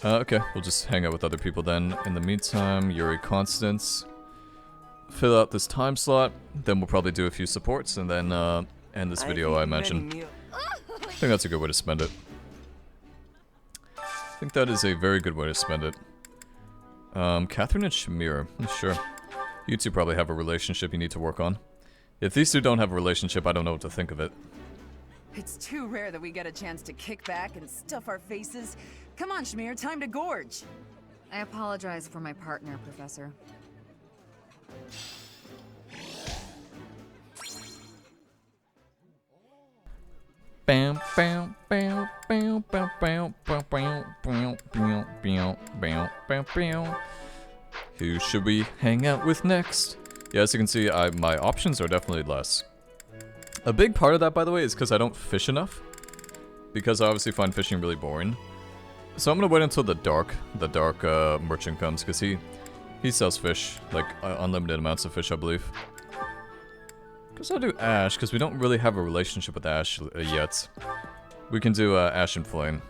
Okay, we'll just hang out with other people then. In the meantime, Yuri Constance. Fill out this time slot, then we'll probably do a few supports, and then, end this video, I imagine. I think that's a good way to spend it. I think that is a very good way to spend it. Catherine and Shamir. Sure. You two probably have a relationship you need to work on. If these two don't have a relationship, I don't know what to think of it.
It's too rare that we get a chance to kick back and stuff our faces. Come on, Shamir, time to gorge.
I apologize for my partner, Professor.
Bam. Who should we hang out with next? Yeah, as you can see, my options are definitely less. A big part of that, by the way, is because I don't fish enough. Because I obviously find fishing really boring. So I'm gonna wait until the dark merchant comes, because he sells fish, like unlimited amounts of fish, I believe. Guess I'll do Ash, because we don't really have a relationship with Ash yet. We can do Ash and Flame.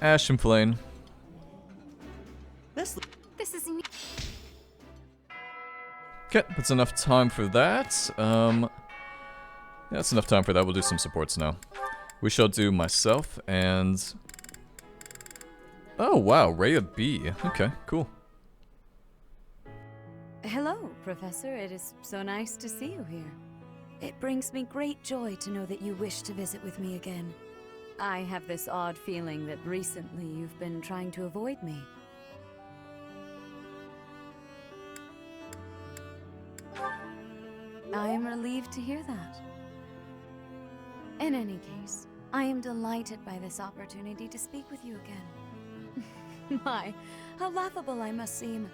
Ash and Flame.
This is neat.
Okay, that's enough time for that. Yeah, that's enough time for that. We'll do some supports now. We shall do myself and... Oh, wow, Rhea B. Okay, cool.
Hello, Professor. It is so nice to see you here. It brings me great joy to know that you wish to visit with me again. I have this odd feeling that recently you've been trying to avoid me. I am relieved to hear that. In any case, I am delighted by this opportunity to speak with you again. My, how laughable I must seem.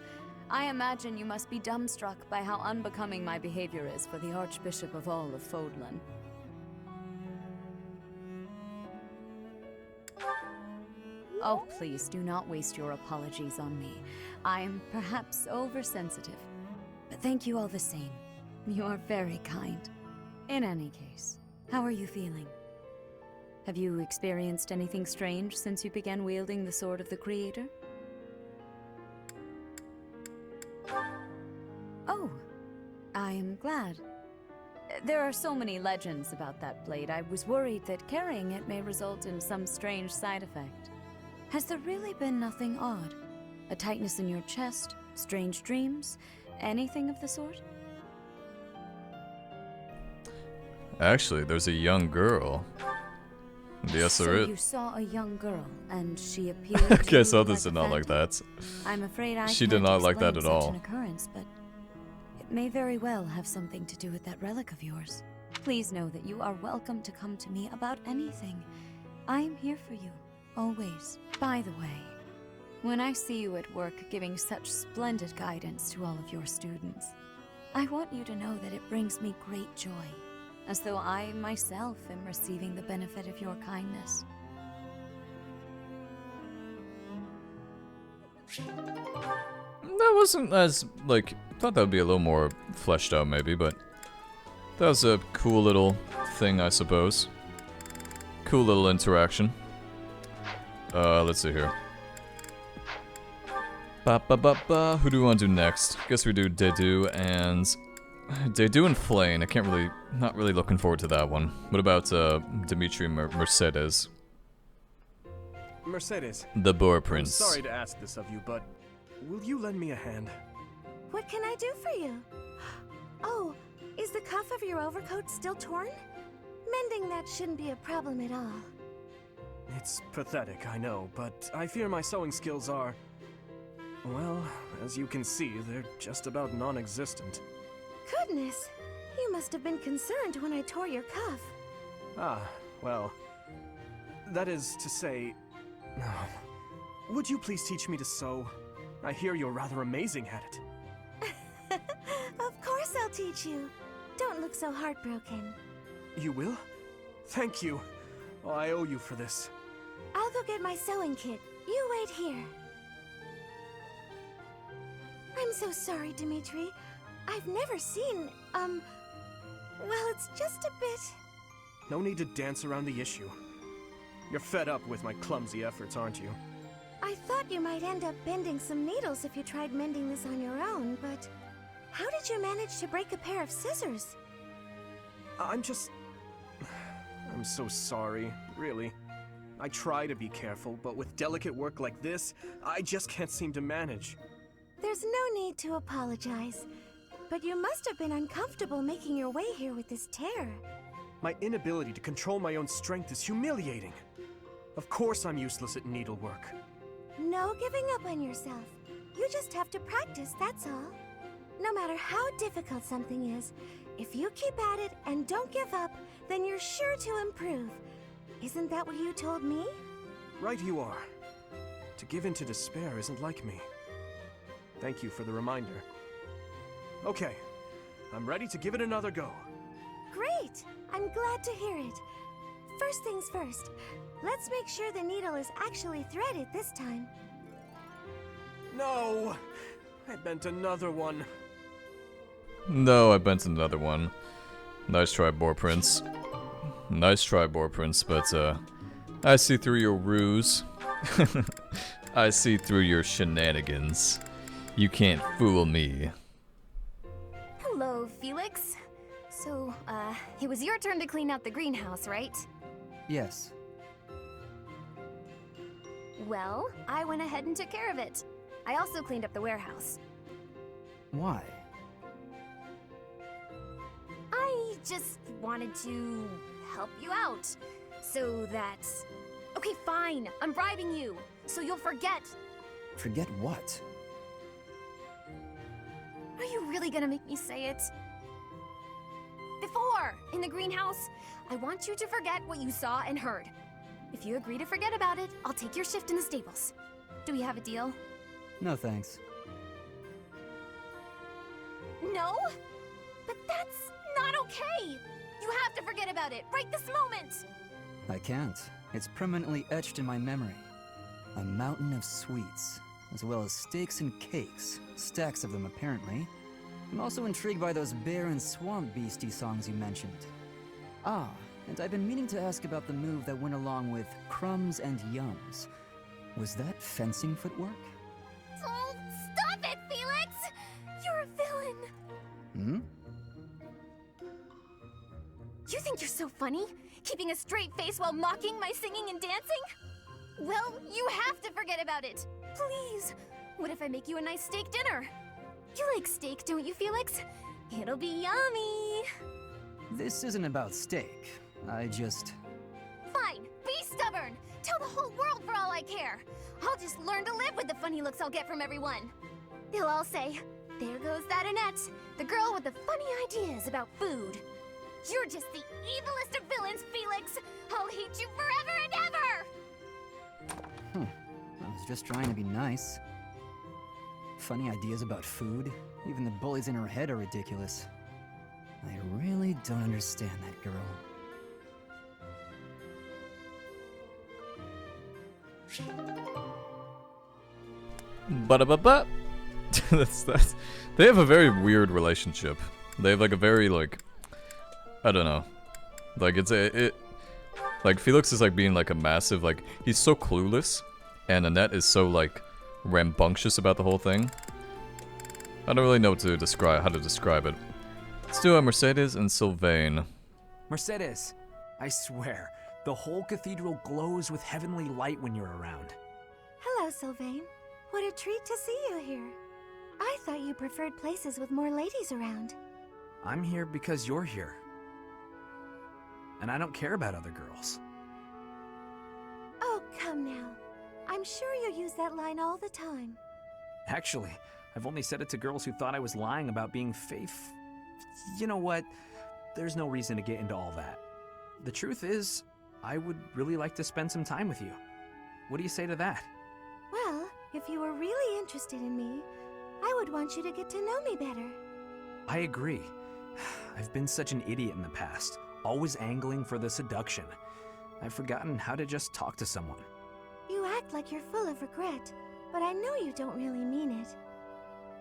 I imagine you must be dumbstruck by how unbecoming my behavior is for the Archbishop of all of Fódlan.
Oh, please do not waste your apologies on me. I'm perhaps oversensitive. But thank you all the same. You are very kind. In any case, how are you feeling? Have you experienced anything strange since you began wielding the Sword of the Creator? Oh, I am glad. There are so many legends about that blade, I was worried that carrying it may result in some strange side effect. Has there really been nothing odd? A tightness in your chest, strange dreams, anything of the sort?
Actually, there's a young girl. Yes, there is.
So you saw a young girl, and she appeared to
Guess
you
others
like
did
a
not like
phantom?
that.
I'm afraid I
She did
can't
not like that
explain
at
such
all.
an occurrence, but it may very well have something to do with that relic of yours. Please know that you are welcome to come to me about anything. I am here for you, always. By the way, when I see you at work giving such splendid guidance to all of your students, I want you to know that it brings me great joy, as though I myself am receiving the benefit of your kindness.
That wasn't as, like, thought that would be a little more fleshed out maybe, but that was a cool little thing, I suppose. Cool little interaction. Let's see here. Who do we want to do next? Guess we do Dedu and... Dedu and Flane. I can't really... Not really looking forward to that one. What about, Dimitri Mercedes?
Mercedes.
The Boar
I'm
Prince.
sorry to ask this of you, but will you lend me a hand?
What can I do for you? Oh, is the cuff of your overcoat still torn? Mending that shouldn't be a problem at all.
It's pathetic, I know, but I fear my sewing skills are... Well, as you can see, they're just about non-existent.
Goodness, you must have been concerned when I tore your cuff.
Ah, well... That is to say... Would you please teach me to sew? I hear you're rather amazing at it.
Of course I'll teach you. Don't look so heartbroken.
You will? Thank you. Oh, I owe you for this.
I'll go get my sewing kit. You wait here. I'm so sorry, Dimitri. I've never seen, well, it's just a bit...
No need to dance around the issue. You're fed up with my clumsy efforts, aren't you?
I thought you might end up bending some needles if you tried mending this on your own, but... How did you manage to break a pair of scissors?
I'm so sorry, really. I try to be careful, but with delicate work like this, I just can't seem to manage.
There's no need to apologize, but you must have been uncomfortable making your way here with this tear.
My inability to control my own strength is humiliating. Of course I'm useless at needlework.
No giving up on yourself. You just have to practice, that's all. No matter how difficult something is, if you keep at it and don't give up, then you're sure to improve. Isn't that what you told me?
Right you are. To give in to despair isn't like me. Thank you for the reminder. Okay, I'm ready to give it another go.
Great! I'm glad to hear it. First things first, let's make sure the needle is actually threaded this time.
No! I bent another one.
No, I bent another one. Nice try, Boar Prince. Nice try, Boar Prince, but, I see through your ruse. I see through your shenanigans. You can't fool me.
Hello, Felix. So, it was your turn to clean out the greenhouse, right?
Yes.
Well, I went ahead and took care of it. I also cleaned up the warehouse.
Why?
I just wanted to help you out. So that... Okay, fine. I'm bribing you. So you'll forget.
Forget what?
Are you really gonna make me say it? Before, in the greenhouse, I want you to forget what you saw and heard. If you agree to forget about it, I'll take your shift in the stables. Do we have a deal?
No thanks.
No? But that's not okay! You have to forget about it, right this moment!
I can't. It's permanently etched in my memory. A mountain of sweets, as well as steaks and cakes. Stacks of them, apparently. I'm also intrigued by those bear and swamp beastie songs you mentioned. Ah, and I've been meaning to ask about the move that went along with crumbs and yums. Was that fencing footwork?
Oh, stop it, Felix! You're a villain!
Hmm?
You think you're so funny? Keeping a straight face while mocking my singing and dancing? Well, you have to forget about it! Please! What if I make you a nice steak dinner? You like steak, don't you, Felix? It'll be yummy!
This isn't about steak. I just...
Fine, be stubborn! Tell the whole world for all I care! I'll just learn to live with the funny looks I'll get from everyone. They'll all say, there goes that Annette, the girl with the funny ideas about food. You're just the evilest of villains, Felix! I'll hate you forever and ever!
I was just trying to be nice. Funny ideas about food? Even the bullies in her head are ridiculous. I really don't understand that girl.
Ba-da-ba-ba. That's. They have a very weird relationship. They have like a very like, I don't know, like like Felix is like being like a massive like he's so clueless, and Annette is so like rambunctious about the whole thing. I don't really know how to describe it. Let's do Mercedes and Sylvain.
Mercedes, I swear, the whole cathedral glows with heavenly light when you're around.
Hello, Sylvain. What a treat to see you here. I thought you preferred places with more ladies around.
I'm here because you're here. And I don't care about other girls.
Oh, come now. I'm sure you use that line all the time.
Actually, I've only said it to girls who thought I was lying about being You know what? There's no reason to get into all that. The truth is, I would really like to spend some time with you. What do you say to that?
Well, if you were really interested in me, I would want you to get to know me better.
I agree. I've been such an idiot in the past, always angling for the seduction. I've forgotten how to just talk to someone.
You act like you're full of regret, but I know you don't really mean it.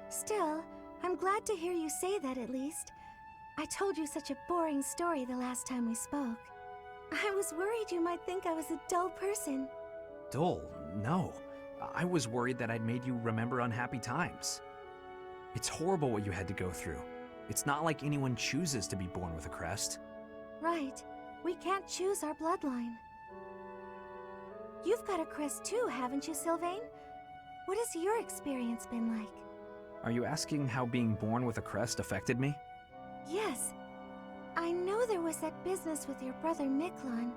Still, I'm glad to hear you say that at least. I told you such a boring story the last time we spoke. I was worried you might think I was a dull person.
Dull? No. I was worried that I'd made you remember unhappy times. It's horrible what you had to go through. It's not like anyone chooses to be born with a crest.
Right. We can't choose our bloodline. You've got a crest too, haven't you, Sylvain? What has your experience been like?
Are you asking how being born with a crest affected me?
Yes. I know there was that business with your brother Miklon,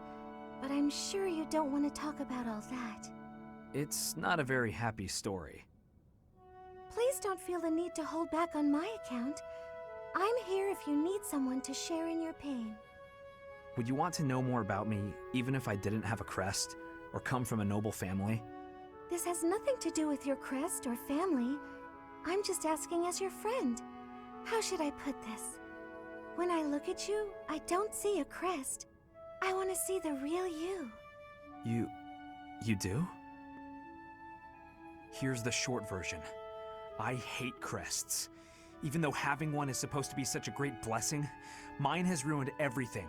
but I'm sure you don't want to talk about all that.
It's not a very happy story.
Please don't feel the need to hold back on my account. I'm here if you need someone to share in your pain.
Would you want to know more about me, even if I didn't have a crest, or come from a noble family?
This has nothing to do with your crest or family. I'm just asking as your friend. How should I put this? When I look at you, I don't see a crest. I want to see the real you.
You do? Here's the short version. I hate crests. Even though having one is supposed to be such a great blessing, mine has ruined everything.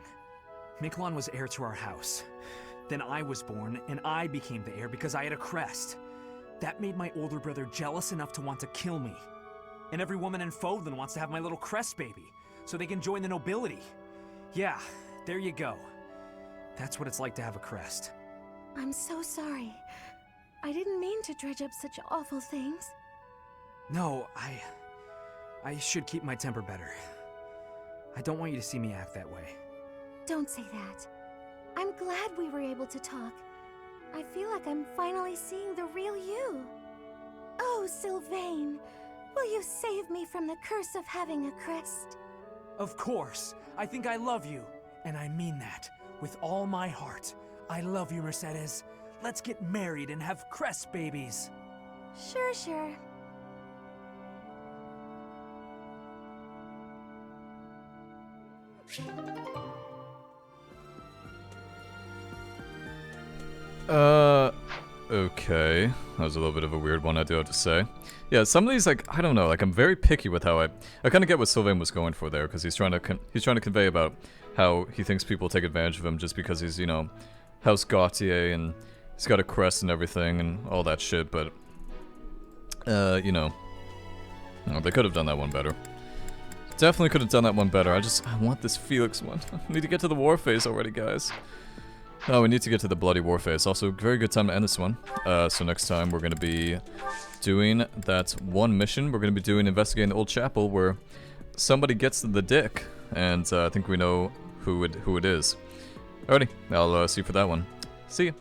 Miklon was heir to our house. Then I was born, and I became the heir because I had a crest. That made my older brother jealous enough to want to kill me. And every woman in Fódlan wants to have my little crest baby, so they can join the nobility. Yeah, there you go. That's what it's like to have a crest.
I'm so sorry. I didn't mean to dredge up such awful things.
No, I should keep my temper better. I don't want you to see me act that way.
Don't say that. I'm glad we were able to talk. I feel like I'm finally seeing the real you. Oh, Sylvain, will you save me from the curse of having a crest?
Of course. I think I love you. And I mean that. With all my heart. I love you, Mercedes. Let's get married and have crest babies.
Sure.
okay. That was a little bit of a weird one, I do have to say. Yeah, some of these, like, I don't know, like, I'm very picky with how I kind of get what Sylvain was going for there, because he's trying to convey about how he thinks people take advantage of him just because he's, you know, House Gautier, and he's got a crest and everything, and all that shit, but, you know, no, they could have done that one better. Definitely could have done that one better. I want this Felix one. I need to get to the war phase already, guys. Oh, we need to get to the bloody war phase. Also, very good time to end this one. So next time we're going to be doing that one mission. We're going to be doing investigating the old chapel where somebody gets the dick, and I think we know who it is. Alrighty, I'll see you for that one. See ya.